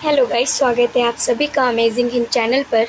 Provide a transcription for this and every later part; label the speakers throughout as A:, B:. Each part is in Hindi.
A: हेलो गाइस, स्वागत है आप सभी का अमेजिंग हिंद चैनल पर।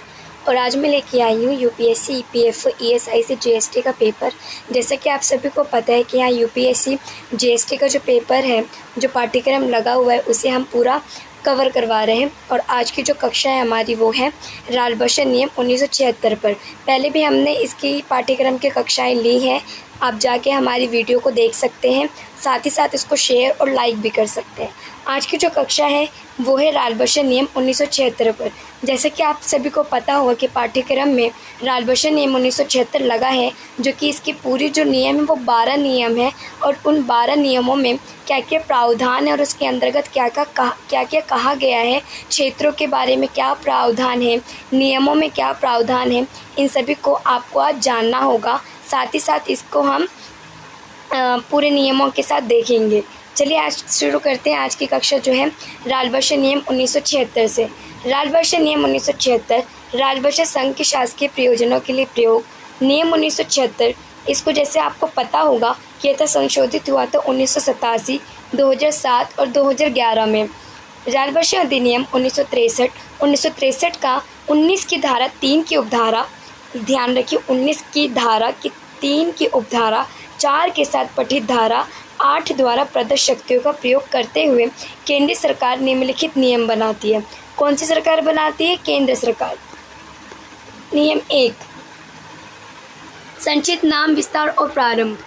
A: और आज मैं लेके आई हूँ यूपीएससी, ईपीएफओ, ईएसआई से जीएसटी का पेपर। जैसा कि आप सभी को पता है कि यहाँ यूपीएससी जीएसटी का जो पेपर है, जो पाठ्यक्रम लगा हुआ है, उसे हम पूरा कवर करवा रहे हैं। और आज की जो कक्षा है हमारी वो है राल बशर नियम 1976 पर। पहले भी हमने इसकी पाठ्यक्रम की कक्षाएँ ली हैं, आप जाके हमारी वीडियो को देख सकते हैं, साथ ही साथ इसको शेयर और लाइक भी कर सकते हैं। आज की जो कक्षा है वो है राल बशर नियम 1976 पर। जैसे कि आप सभी को पता होगा कि पाठ्यक्रम में राल बशर नियम 1976 लगा है, जो कि इसकी पूरी जो नियम है वो 12 नियम है। और उन 12 नियमों में क्या क्या प्रावधान है और उसके अंतर्गत क्या क्या कहा गया है, क्षेत्रों के बारे में क्या प्रावधान है, नियमों में क्या प्रावधान है, इन सभी को आपको आज जानना होगा। साथ ही साथ इसको हम पूरे नियमों के साथ देखेंगे। चलिए आज शुरू करते हैं आज की कक्षा जो है राल बशर नियम 1976 से। राल बशर नियम 1976 राल बशर संघ के शासकीय प्रयोजनों के लिए प्रयोग। नियम 1976 इसको जैसे आपको पता होगा कि यह संशोधित हुआ था 1987, 2007 और 2011 में। राल बशर अधिनियम 1963 का 19 की धारा 3 की उपधारा, ध्यान रखिए 19 की धारा की 3 की उपधारा 4 के साथ पठित धारा 8 द्वारा प्रदत्त शक्तियों का प्रयोग करते हुए केंद्र सरकार निम्नलिखित नियम बनाती है। कौन सी सरकार बनाती है? केंद्र सरकार। नियम 1, संक्षिप्त नाम विस्तार और प्रारंभ।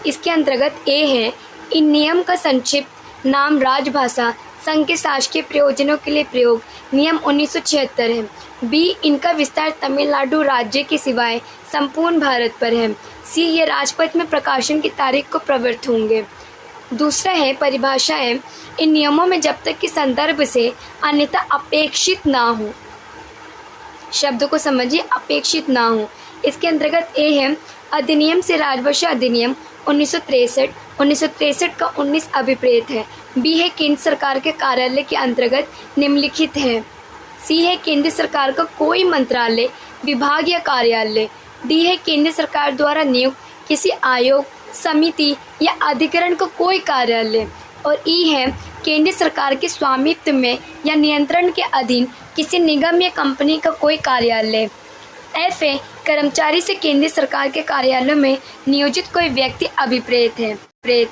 A: इसके अंतर्गत ए है, इन नियम का संक्षिप्त नाम राजभाषा संघ के शासकीय प्रयोजनों के लिए प्रयोग। नियम 1976 है। बी, इनका विस्तार तमिलनाडु राज्य के सिवाय संपूर्ण भारत पर है। सी, ये राजपत्र में प्रकाशन की तारीख को प्रवृत्त होंगे। दूसरा है परिभाषा है, इन नियमों में जब तक कि संदर्भ से अन्यथा अपेक्षित ना हो। शब्द को समझिए, अपेक्षित ना हो। इसके अंतर्गत ए है, अधिनियम से राजभाषा अधिनियम 1963 का 19 अभिप्रेत है। बी है, केंद्र सरकार के कार्यालय के अंतर्गत निम्नलिखित है। सी है, केंद्र सरकार का कोई मंत्रालय, विभाग या कार्यालय। डी है, केंद्र सरकार द्वारा नियुक्त किसी आयोग, समिति या अधिकरण का कोई कार्यालय। और ई है, केंद्र सरकार के स्वामित्व में या नियंत्रण के अधीन किसी निगम या कंपनी का कोई कार्यालय। एफ है, कर्मचारी से केंद्र सरकार के कार्यालयों में नियोजित कोई व्यक्ति अभिप्रेत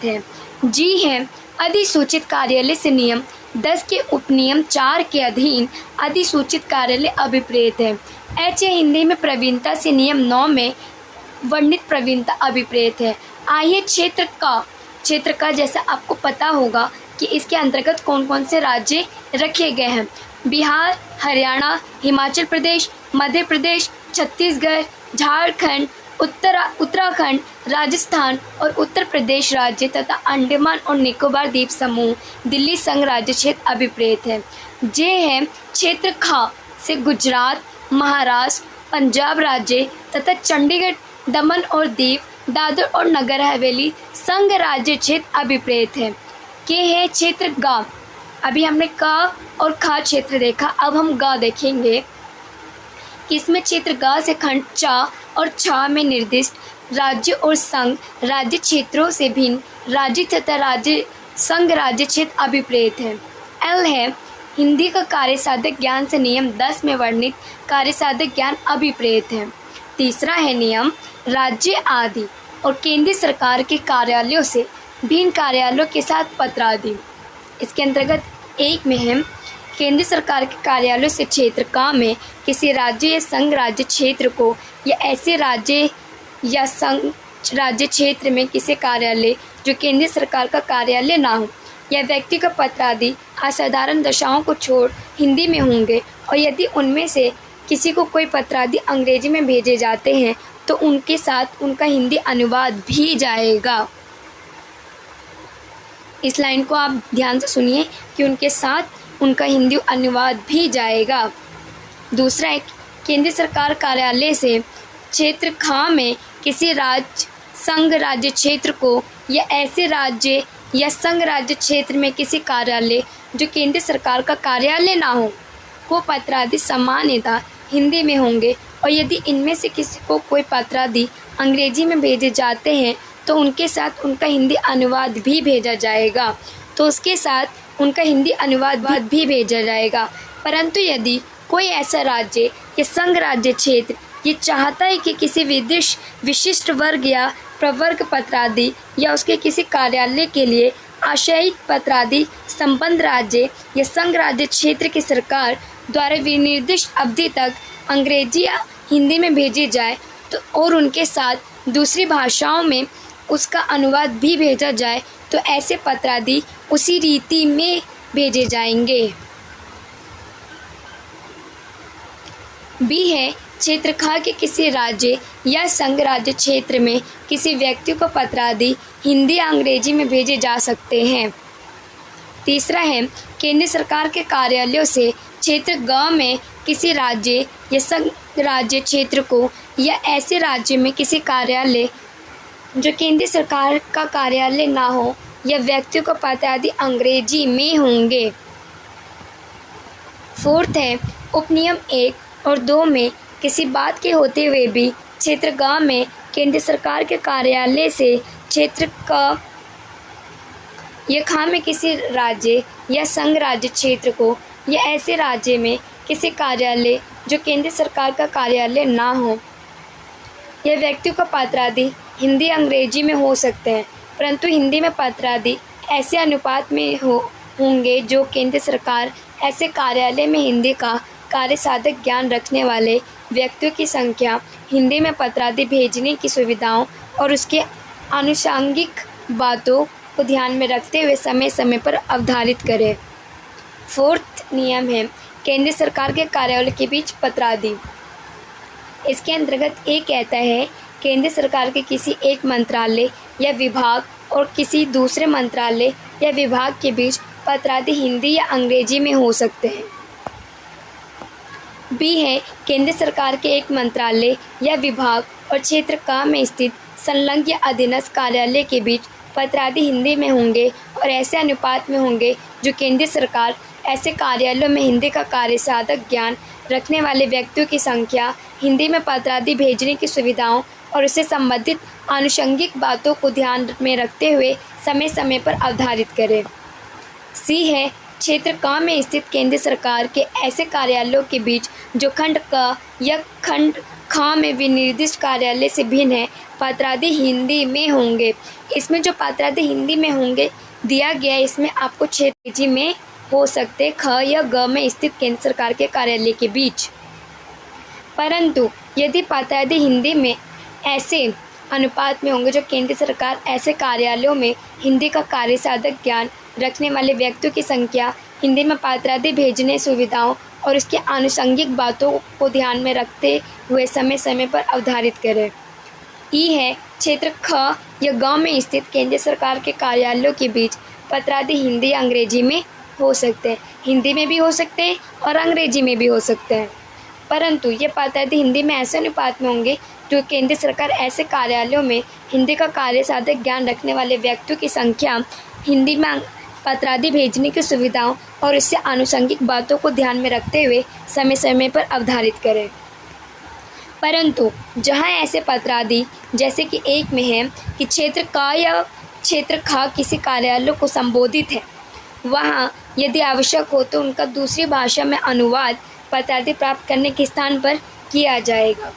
A: है। जी है, अधिसूचित कार्यालय से नियम 10 के उपनियम 4 के अधीन अधिसूचित कार्यालय अभिप्रेत है। एच है, हिंदी में प्रवीणता से नियम 9 में वर्णित प्रवीणता अभिप्रेत है। आइए क्षेत्र का जैसा आपको पता होगा कि इसके अंतर्गत कौन कौन से राज्य रखे गए हैं। बिहार, हरियाणा, हिमाचल प्रदेश, मध्य प्रदेश, छत्तीसगढ़, झारखंड, उत्तराखंड, राजस्थान और उत्तर प्रदेश राज्य तथा अंडमान और निकोबार द्वीप समूह, दिल्ली संघ राज्य क्षेत्र अभिप्रेत है। जे है, क्षेत्र खा से गुजरात, महाराष्ट्र, पंजाब राज्य तथा चंडीगढ़, दमन और दीव, दादर और नगर हवेली संघ राज्य क्षेत्र अभिप्रेत है। के है, क्षेत्र गा। अभी हमने का और खा क्षेत्र देखा, अब हम गा देखेंगे। इसमें क्षेत्र गा से खंड चा और छा में निर्दिष्ट राज्य और संघ राज्य क्षेत्रों से भिन्न राज्य तथा राज्य संघ राज्य क्षेत्र अभिप्रेत है। एल है, हिंदी का कार्य साधक ज्ञान से नियम 10 में वर्णित कार्य साधक ज्ञान अभिप्रेत है। तीसरा है नियम राज्य आदि और केंद्र सरकार के कार्यालयों से भिन्न कार्यालयों के साथ पत्र आदि। इसके अंतर्गत एक में है, केंद्र सरकार के कार्यालयों से क्षेत्र का में किसी राज्य या संघ राज्य क्षेत्र को या ऐसे राज्य या संघ राज्य क्षेत्र में किसी कार्यालय जो केंद्र सरकार का कार्यालय ना हो या व्यक्ति का पत्र आदि असाधारण दशाओं को छोड़ हिंदी में होंगे। और यदि उनमें से किसी को कोई पत्र आदि अंग्रेजी में भेजे जाते हैं तो उनके साथ उनका हिंदी अनुवाद भी जाएगा। इस लाइन को आप ध्यान से सुनिए कि उनके साथ उनका हिंदी अनुवाद भी जाएगा। दूसरा है, केंद्र सरकार कार्यालय से क्षेत्र खा में किसी राज्य संघ राज्य क्षेत्र को या ऐसे राज्य या संघ राज्य क्षेत्र में किसी कार्यालय जो केंद्र सरकार का कार्यालय ना हो को पत्र आदि सामान्यतः हिंदी में होंगे। और यदि इनमें से किसी को कोई पत्र आदि अंग्रेजी में भेजे जाते हैं तो उनके साथ उनका हिंदी अनुवाद भी भेजा जाएगा। तो उसके साथ उनका हिंदी अनुवाद भी भेजा जाएगा। परंतु यदि कोई ऐसा राज्य या संघ राज्य क्षेत्र ये चाहता है कि किसी विशिष्ट वर्ग या प्रवर्ग पत्रादि या उसके किसी कार्यालय के लिए आशयित पत्रादि संबंध राज्य या संघ राज्य क्षेत्र की सरकार द्वारा विनिर्दिष्ट अवधि तक अंग्रेजी या हिंदी में भेजी जाए तो और उनके साथ दूसरी भाषाओं में उसका अनुवाद भी भेजा जाए तो ऐसे पत्रादि उसी रीति में भेजे जाएंगे। बी है क्षेत्र खा के किसी राज्य या संघ राज्य क्षेत्र में किसी व्यक्ति को पत्रादि हिंदी या अंग्रेजी में भेजे जा सकते हैं। तीसरा है केंद्र सरकार के कार्यालयों से क्षेत्र ग में किसी राज्य या संघ राज्य क्षेत्र को या ऐसे राज्य में किसी कार्यालय जो केंद्र सरकार का कार्यालय ना हो या व्यक्ति को पत्रादि अंग्रेजी में होंगे। फोर्थ है उपनियम 1 और 2 में किसी बात के होते हुए भी क्षेत्र ग में केंद्र सरकार के कार्यालय से क्षेत्र क या खा में किसी राज्य या संघ राज्य क्षेत्र को या ऐसे राज्य में किसी कार्यालय जो केंद्र सरकार का कार्यालय ना हो या व्यक्ति को पत्रादि हिंदी अंग्रेजी में हो सकते हैं, परंतु हिंदी में पत्रादि ऐसे अनुपात में होंगे जो केंद्र सरकार ऐसे कार्यालय में हिंदी का कार्य साधक ज्ञान रखने वाले व्यक्तियों की संख्या, हिंदी में पत्रादि भेजने की सुविधाओं और उसके आनुषंगिक बातों को ध्यान में रखते हुए समय समय पर अवधारित करें। फोर्थ नियम है केंद्र सरकार के कार्यालय के बीच पत्रादि। इसके अंतर्गत एक कहता है केंद्र सरकार के किसी एक मंत्रालय या विभाग और किसी दूसरे मंत्रालय या विभाग के बीच पत्रादि हिंदी या अंग्रेजी में हो सकते हैं। बी है केंद्र सरकार के एक मंत्रालय या विभाग और क्षेत्र क में स्थित संलग्न या अधीनस्थ कार्यालय के बीच पत्रादि हिंदी में होंगे और ऐसे अनुपात में होंगे जो केंद्र सरकार ऐसे कार्यालयों में हिंदी का कार्य साधक ज्ञान रखने वाले व्यक्तियों की संख्या, हिंदी में पत्रादि भेजने की सुविधाओं और उससे संबंधित आनुषंगिक बातों को ध्यान में रखते हुए समय समय पर अवधारित करें। सी है क्षेत्र क में स्थित केंद्र सरकार के ऐसे कार्यालयों के बीच जो खंड क या खंड ख में विनिर्दिष्ट कार्यालय से भिन्न है पत्रादि हिंदी में होंगे। इसमें जो पत्रादि हिंदी में होंगे दिया गया, इसमें आपको क्षेत्र में हो सकते ख या ग में स्थित केंद्र सरकार के कार्यालय के बीच। परंतु यदि पत्रादि हिंदी में ऐसे अनुपात में होंगे जो केंद्र सरकार ऐसे कार्यालयों में हिंदी का कार्य साधक ज्ञान रखने वाले व्यक्तियों की संख्या, हिंदी में पत्रादि भेजने सुविधाओं और उसके आनुषंगिक बातों को ध्यान में रखते हुए समय समय पर अवधारित करें। ई है क्षेत्र ख या ग में स्थित केंद्र सरकार के कार्यालयों के बीच पत्रादि हिंदी या अंग्रेजी में हो सकते हैं। हिंदी में भी हो सकते हैं और अंग्रेजी में भी हो सकते हैं, परंतु ये पत्रादि हिंदी में ऐसे अनुपात में होंगे जो केंद्र सरकार ऐसे कार्यालयों में हिंदी का कार्य साधक ज्ञान रखने वाले व्यक्तियों की संख्या, हिंदी में पत्रादि भेजने की सुविधाओं और इससे आनुषंगिक बातों को ध्यान में रखते हुए समय समय पर अवधारित करें। परंतु जहां ऐसे पत्रादि जैसे कि एक में है कि क्षेत्र क या क्षेत्र ख किसी कार्यालय को संबोधित है, वहां यदि आवश्यक हो तो उनका दूसरी भाषा में अनुवाद पत्रादि प्राप्त करने के स्थान पर किया जाएगा।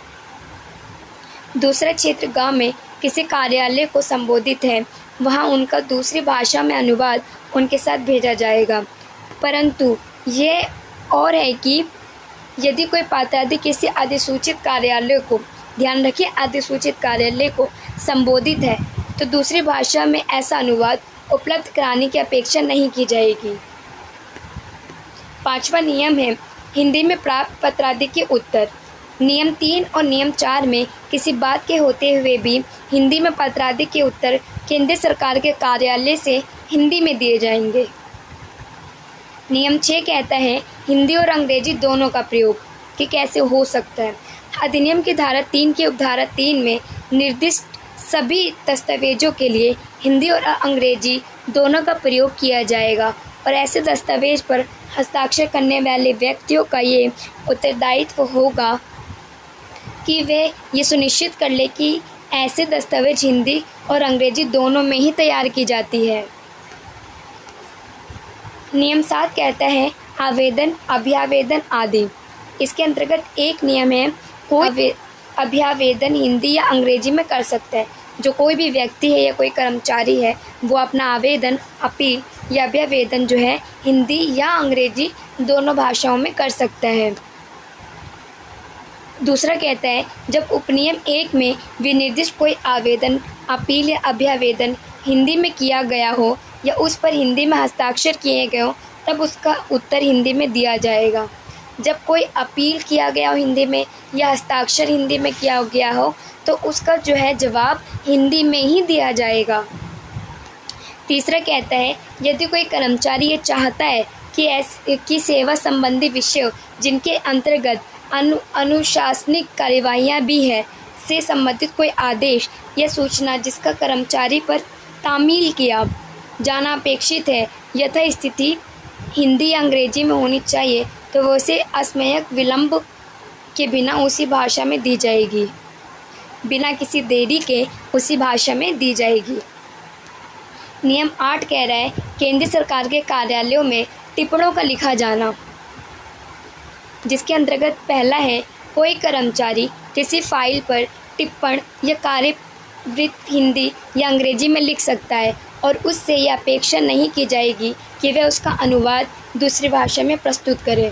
A: दूसरा क्षेत्र ग में किसी कार्यालय को संबोधित है, वहां उनका दूसरी भाषा में अनुवाद उनके साथ भेजा जाएगा। परंतु ये और है कि यदि कोई पत्रादि किसी अधिसूचित कार्यालय को, ध्यान रखिए अधिसूचित कार्यालय को संबोधित है तो दूसरी भाषा में ऐसा अनुवाद उपलब्ध कराने की अपेक्षा नहीं की जाएगी। पांचवा नियम है हिंदी में प्राप्त पत्रादि के उत्तर। नियम 3 और नियम 4 में किसी बात के होते हुए भी हिंदी में पत्रादि के उत्तर केंद्र सरकार के कार्यालय से हिंदी में दिए जाएंगे। नियम 6 कहता है हिंदी और अंग्रेजी दोनों का प्रयोग कि कैसे हो सकता है। अधिनियम की धारा 3 की उपधारा 3 में निर्दिष्ट सभी दस्तावेजों के लिए हिंदी और अंग्रेजी दोनों का प्रयोग किया जाएगा और ऐसे दस्तावेज पर हस्ताक्षर करने वाले व्यक्तियों का ये उत्तरदायित्व होगा कि वे ये सुनिश्चित कर ले कि ऐसे दस्तावेज हिंदी और अंग्रेजी दोनों में ही तैयार की जाती है। नियम 7 कहता है आवेदन, अभ्यावेदन आदि। इसके अंतर्गत एक नियम है, कोई अभ्यावेदन हिंदी या अंग्रेजी में कर सकता है। जो कोई भी व्यक्ति है या कोई कर्मचारी है वो अपना आवेदन, अपील या अभ्यावेदन जो है हिंदी या अंग्रेजी दोनों भाषाओं में कर सकता है। दूसरा कहता है जब उपनियम 1 में विनिर्दिष्ट कोई आवेदन, अपील या अभ्यावेदन हिंदी में किया गया हो या उस पर हिंदी में हस्ताक्षर किए गए हो तब उसका उत्तर हिंदी में दिया जाएगा। जब कोई अपील किया गया हो हिंदी में या हस्ताक्षर हिंदी में किया गया हो तो उसका जो है जवाब हिंदी में ही दिया जाएगा। तीसरा कहता है यदि कोई कर्मचारी ये चाहता है कि सेवा संबंधी विषयों जिनके अंतर्गत अनुशासनिक कार्यवाहियाँ भी है से संबंधित कोई आदेश या सूचना जिसका कर्मचारी पर तामील किया जाना अपेक्षित है, यथा स्थिति हिंदी या अंग्रेजी में होनी चाहिए, तो वो उसे असमयक विलंब के बिना उसी भाषा में दी जाएगी, बिना किसी देरी के उसी भाषा में दी जाएगी। नियम 8 कह रहा है केंद्र सरकार के कार्यालयों में टिप्पणों का लिखा जाना, जिसके अंतर्गत पहला है कोई कर्मचारी किसी फाइल पर टिप्पण या कार्यवृत्त हिंदी या अंग्रेजी में लिख सकता है और उससे यह अपेक्षा नहीं की जाएगी कि वह उसका अनुवाद दूसरी भाषा में प्रस्तुत करे।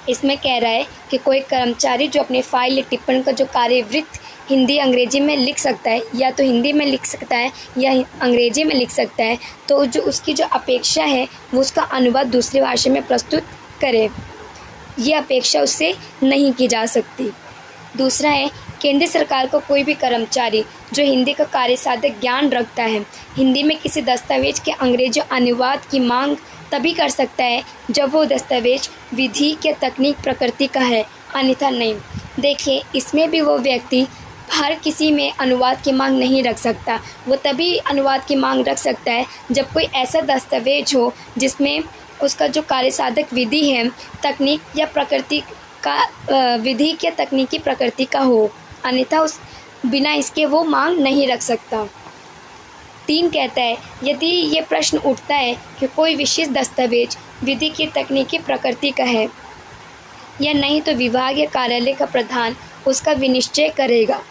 A: इसमें कह रहा है कि कोई कर्मचारी जो अपने फाइल या टिप्पण का जो कार्यवृत्त हिंदी अंग्रेजी में लिख सकता है, या तो हिंदी में लिख सकता है या अंग्रेजी में लिख सकता है, तो जो उसकी जो अपेक्षा है वो उसका अनुवाद दूसरी भाषा में प्रस्तुत करे। ये अपेक्षा उससे नहीं की जा सकती। दूसरा है केंद्र सरकार को कोई भी कर्मचारी जो हिंदी का कार्यसाधक ज्ञान रखता है हिंदी में किसी दस्तावेज के अंग्रेजी अनुवाद की मांग तभी कर सकता है जब वो दस्तावेज विधि या तकनीक प्रकृति का है, अन्यथा नहीं। देखिए इसमें भी वो व्यक्ति हर किसी में अनुवाद की मांग नहीं रख सकता। वो तभी अनुवाद की मांग रख सकता है जब कोई ऐसा दस्तावेज हो जिसमें उसका जो कार्यसाधक विधि है तकनीक या प्रकृति का विधि या तकनीकी प्रकृति का हो, अन्यथा उस बिना इसके वो मांग नहीं रख सकता। 3 कहता है यदि ये प्रश्न उठता है कि कोई विशेष दस्तावेज विधि की तकनीकी प्रकृति का है या नहीं तो विभाग या कार्यालय का प्रधान उसका विनिश्चय करेगा।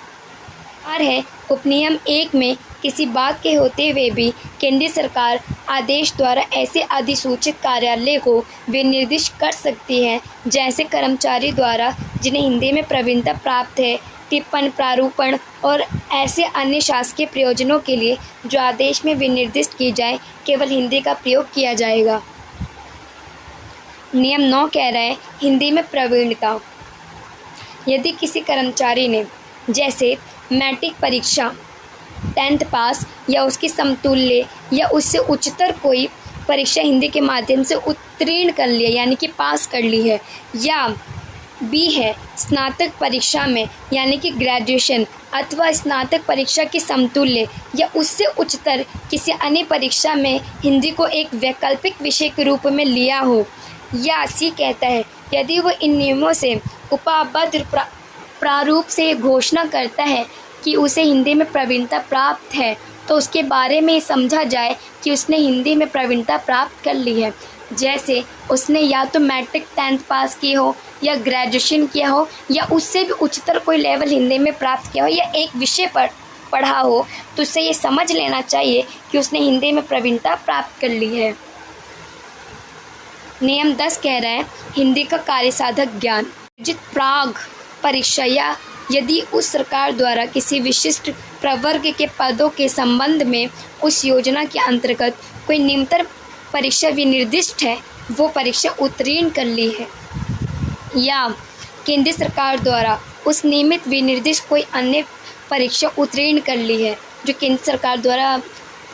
A: और है उपनियम 1 में किसी बात के होते हुए भी केंद्र सरकार आदेश द्वारा ऐसे अधिसूचित कार्यालय को विनिर्दिष्ट कर सकती है जैसे कर्मचारी द्वारा जिन्हें हिंदी में प्रवीणता प्राप्त है, टिप्पण, प्रारूपण और ऐसे अन्य शासकीय प्रयोजनों के लिए जो आदेश में विनिर्दिष्ट की जाए केवल हिंदी का प्रयोग किया जाएगा। नियम 9 कह रहा है हिंदी में प्रवीणता। यदि किसी कर्मचारी ने जैसे मैट्रिक परीक्षा 10th पास या उसकी समतुल्य या उससे उच्चतर कोई परीक्षा हिंदी के माध्यम से उत्तीर्ण कर लिया यानी कि पास कर ली है, या बी है स्नातक परीक्षा में यानी कि ग्रेजुएशन अथवा स्नातक परीक्षा की समतुल्य या उससे उच्चतर किसी अन्य परीक्षा में हिंदी को एक वैकल्पिक विषय के रूप में लिया हो, या सी कहता है यदि वो इन नियमों से उपबद्ध प्रारूप से घोषणा करता है कि उसे हिंदी में प्रवीणता प्राप्त है तो उसके बारे में समझा जाए कि उसने हिंदी में प्रवीणता प्राप्त कर ली है। जैसे उसने या तो मैट्रिक 10th पास की हो या ग्रेजुएशन किया हो या उससे भी उच्चतर कोई लेवल हिंदी में प्राप्त किया हो या एक विषय पर पढ़ा हो, तो उससे ये समझ लेना चाहिए कि उसने हिंदी में प्रवीणता प्राप्त कर ली है। नियम 10 कह रहा है हिंदी का कार्यसाधक ज्ञान। प्राग परीक्षा या यदि उस सरकार द्वारा किसी विशिष्ट प्रवर्ग के पदों के संबंध में उस योजना के अंतर्गत कोई निम्नतर परीक्षा विनिर्दिष्ट है, वो परीक्षा उत्तीर्ण कर ली है, या केंद्र सरकार द्वारा उस नियमित विनिर्दिष्ट कोई अन्य परीक्षा उत्तीर्ण कर ली है, जो केंद्र सरकार द्वारा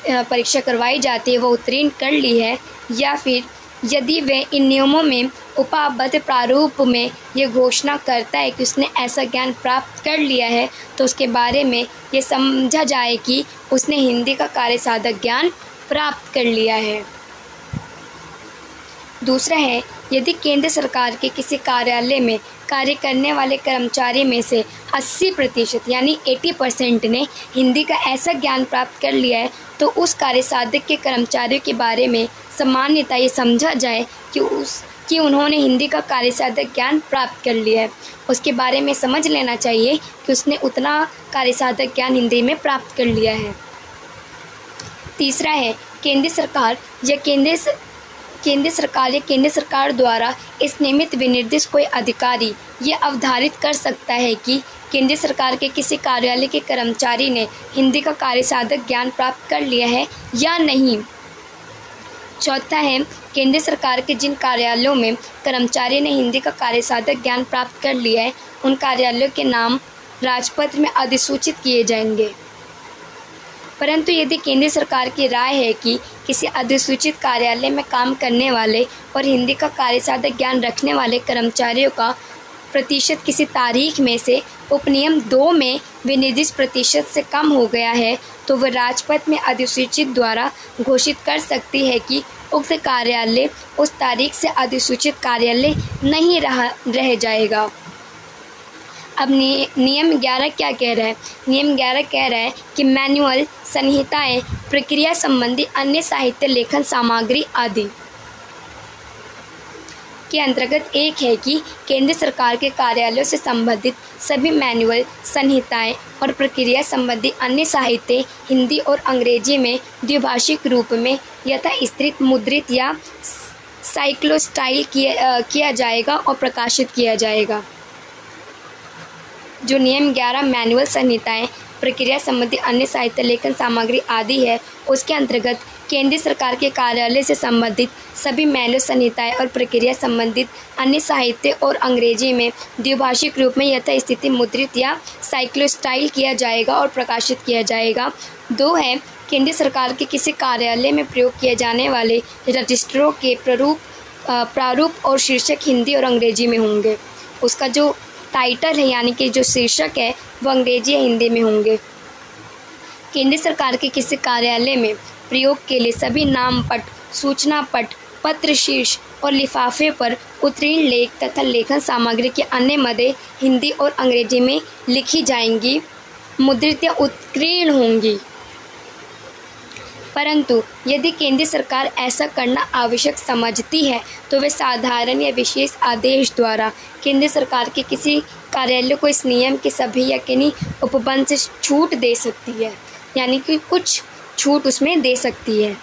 A: परीक्षा करवाई जाती है वो उत्तीर्ण कर ली है, या फिर यदि वह इन नियमों में उपबद्ध प्रारूप में ये घोषणा करता है कि उसने ऐसा ज्ञान प्राप्त कर लिया है तो उसके बारे में ये समझा जाए कि उसने हिंदी का कार्यसाधक ज्ञान प्राप्त कर लिया है। दूसरा है यदि केंद्र सरकार के किसी कार्यालय में कार्य करने वाले कर्मचारी में से 80% यानी 80% ने हिंदी का ऐसा ज्ञान प्राप्त कर लिया है तो उस कार्य साधक के कर्मचारियों के बारे में सामान्यतः ये समझा जाए कि उन्होंने हिंदी का कार्य साधक ज्ञान प्राप्त कर लिया है। उसके बारे में समझ लेना चाहिए कि उसने उतना कार्य साधक ज्ञान हिंदी में प्राप्त कर लिया है। तीसरा है केंद्र सरकार या केंद्र सरकार द्वारा इस निमित्त विनिर्दिष्ट कोई अधिकारी ये अवधारित कर सकता है कि केंद्र सरकार के किसी कार्यालय के कर्मचारी ने हिंदी का कार्य साधक ज्ञान प्राप्त कर लिया है या नहीं। चौथा है केंद्र सरकार के जिन कार्यालयों में कर्मचारी ने हिंदी का कार्य साधक ज्ञान प्राप्त कर लिया है उन कार्यालयों के नाम राजपत्र में अधिसूचित किए जाएंगे। परंतु यदि केंद्र सरकार की राय है कि किसी अधिसूचित कार्यालय में काम करने वाले और हिंदी का कार्य साधक ज्ञान रखने वाले कर्मचारियों का प्रतिशत किसी तारीख में से उपनियम 2 में विनिर्दिष्ट प्रतिशत से कम हो गया है तो वह राजपत्र में अधिसूचित द्वारा घोषित कर सकती है कि उक्त कार्यालय उस तारीख से अधिसूचित कार्यालय नहीं रह जाएगा। अब नियम 11 क्या कह रहा है? नियम 11 कह रहा है कि मैनुअल, संहिताएं, प्रक्रिया संबंधी अन्य साहित्य लेखन सामग्री आदि के अंतर्गत एक है कि केंद्र सरकार के कार्यालयों से संबंधित सभी मैनुअल, संहिताएं और प्रक्रिया संबंधी अन्य साहित्य हिंदी और अंग्रेजी में द्विभाषिक रूप में यथास्थित मुद्रित या साइक्लोस्टाइल किया जाएगा और प्रकाशित किया जाएगा। जो नियम 11 मैनुअल, संहिताएं, प्रक्रिया संबंधी अन्य साहित्य लेखन सामग्री आदि है उसके अंतर्गत केंद्र सरकार के कार्यालय से संबंधित सभी मैनुअल, संहिताएं और प्रक्रिया संबंधित अन्य साहित्य और अंग्रेजी में द्विभाषिक रूप में यथास्थिति मुद्रित या साइक्लोस्टाइल किया जाएगा और प्रकाशित किया जाएगा। 2 है केंद्र सरकार के किसी कार्यालय में प्रयोग किए जाने वाले रजिस्टरों के प्रारूप और शीर्षक हिंदी और अंग्रेजी में होंगे। उसका जो टाइटल है यानी कि जो शीर्षक है वो अंग्रेजी या हिंदी में होंगे। केंद्र सरकार के किसी कार्यालय में प्रयोग के लिए सभी नामपट, सूचना पट, पत्र शीर्ष और लिफाफे पर उत्तीर्ण लेख तथा लेखन सामग्री की अन्य मदें हिंदी और अंग्रेजी में लिखी जाएंगी, मुद्रित या उत्कीर्ण होंगी। परंतु यदि केंद्र सरकार ऐसा करना आवश्यक समझती है तो वे साधारण या विशेष आदेश द्वारा केंद्र सरकार के किसी कार्यालय को इस नियम के सभी या किन्हीं उपबंध से छूट दे सकती है, यानी कि कुछ छूट उसमें दे सकती है।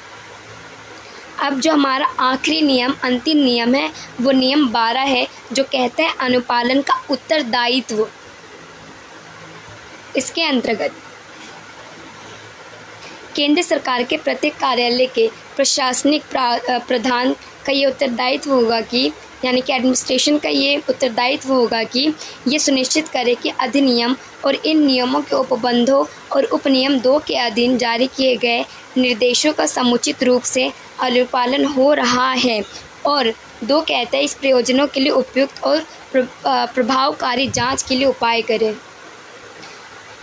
A: अब जो हमारा आखिरी नियम, अंतिम नियम है वो नियम 12 है जो कहता है अनुपालन का उत्तरदायित्व। इसके अंतर्गत केंद्र सरकार के प्रत्येक कार्यालय के प्रशासनिक प्रधान का ये उत्तरदायित्व होगा कि यानी कि एडमिनिस्ट्रेशन का ये उत्तरदायित्व होगा कि ये सुनिश्चित करे कि अधिनियम और इन नियमों के उपबंधों और उपनियम 2 के अधीन जारी किए गए निर्देशों का समुचित रूप से अनुपालन हो रहा है। और 2 कहता है इस प्रयोजनों के लिए उपयुक्त और प्रभावकारी जांच के लिए उपाय करे।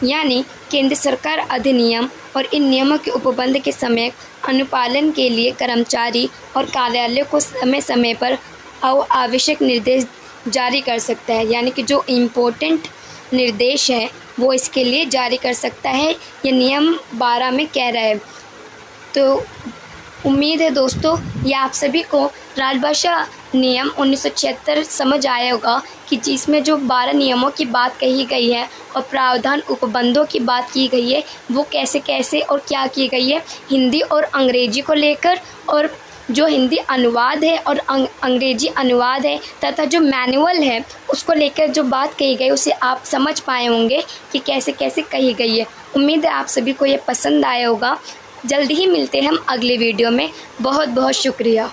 A: यानी केंद्र सरकार अधिनियम और इन नियमों के उपबंध के समय अनुपालन के लिए कर्मचारी और कार्यालय को समय समय पर आवश्यक निर्देश जारी कर सकता है, यानी कि जो इम्पोर्टेंट निर्देश है वो इसके लिए जारी कर सकता है, ये नियम 12 में कह रहा है। तो उम्मीद है दोस्तों ये आप सभी को राजभाषा नियम 1976 समझ आया होगा कि जिसमें जो 12 नियमों की बात कही गई है और प्रावधान उपबंधों की बात की गई है वो कैसे कैसे और क्या की गई है हिंदी और अंग्रेजी को लेकर, और जो हिंदी अनुवाद है और अंग्रेजी अनुवाद है तथा जो मैनुअल है उसको लेकर जो बात कही गई उसे आप समझ पाए होंगे कि कैसे कैसे कही गई है। उम्मीद है आप सभी को ये पसंद आया होगा। जल्दी ही मिलते हैं हम अगले वीडियो में। बहुत बहुत शुक्रिया।